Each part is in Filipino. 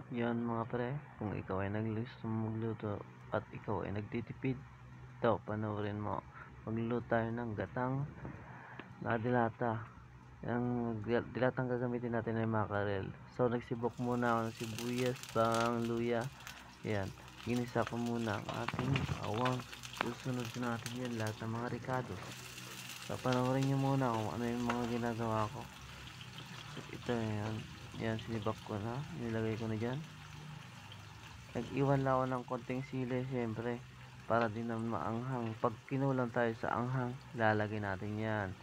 Yan mga pre, kung ikaw ay gusto magluto at ikaw ay nagtitipid, ito panoorin mo. Magluluto tayo ng gatang na dilata. Yung dilatang gagamitin natin ay mackerel. So nagsibok muna ako ng sibuyas, bawang, luya. Yan, ginisa ko muna ang ating bawang. Susunod natin yan lahat ng mga ricados. So panoorin nyo muna kung ano yung mga ginagawa ko. So, ito yan sinibak ko na, nilagay ko na dyan. Nag-iwan lang ako ng konting sili syempre para din naman maanghang. Pag kinulang tayo sa anghang, lalagay natin yan.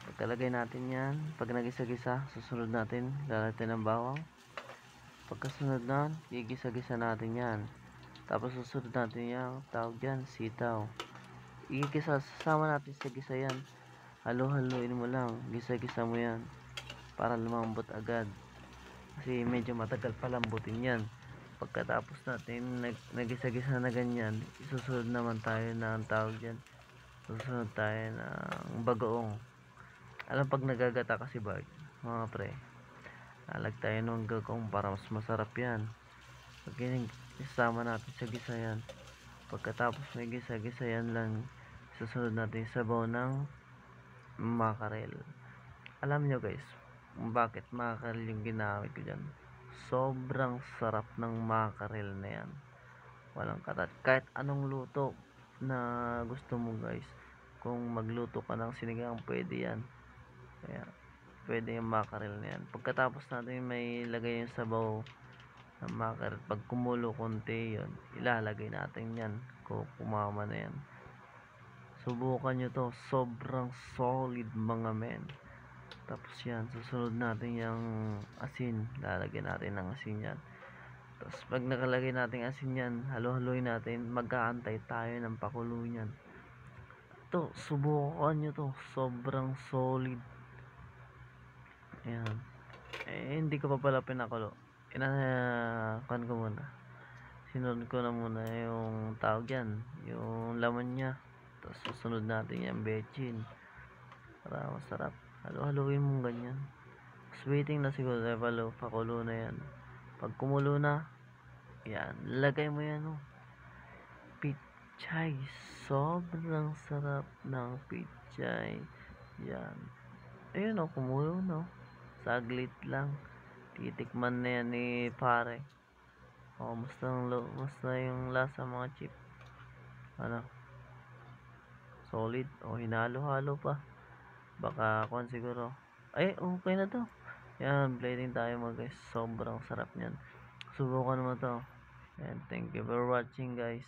Pagkalagay natin yan, pag nagisa-gisa, susunod natin, lalagay ng bawang. Pagkasunod na, gigisa-gisa natin yan. Tapos susunod natin yung tawag dyan, sitaw. Sasama natin sa gisa yan. Halo-haluin mo lang, gisa-gisa mo yan para lumambot agad. Kasi medyo matagal palambutin yan. Pagkatapos natin nagisa-gisa na ganyan, isusunod naman tayo ng tawag dyan, susunod tayo ng bagoong. Alam pag nagagata kasi mga pre, alag tayo ng gagawin para mas masarap yan. Pag isama natin sa gisa yan, pagkatapos may gisa-gisa yan lang, susunod natin sabaw ng mackerel. Alam nyo guys, bakit mackerel yung ginamit ko dyan? Sobrang sarap ng mackerel na yan. Walang katat. Kahit anong luto na gusto mo guys, kung magluto ka ng sinigang, pwede yan. Kaya, pwede yung mackerel na yan. Pagkatapos natin may lagay yung sabaw ng mackerel, pag kumulo konti yun, ilalagay natin yan. Kung kumama na yan. Subukan nyo to. Sobrang solid mga men. Tapos yan, susunod natin yung asin. Lalagyan natin ng asin yan. Tapos pag nakalagay natin asin yan, halo-haloy natin, mag-aantay tayo ng pakulo yan. Ito, subukan nyo to. Sobrang solid. Ayan. Hindi ko pa pala pinakulo. Kan ko muna. Sinunod ko na muna yung tawag yan, yung laman niya. Tapos susunod natin yung bechin. Para masarap. Halo-haloin mo ganyan. Tapos waiting na siguro, pakulo na yan. Pag kumulo na, yan, lagay mo yan pichay. Sobrang sarap ng pichay. Yan. Ayun kumulo saglit lang. Titikman na yan ni pare. Musta yung lasa mga chip? Ano? Solid o hinalo-halo pa? Baka siguro. Ay, okay na to. Yan, plating tayo mga guys. Sobrang sarap niyan. Subukan mo to. And thank you for watching guys.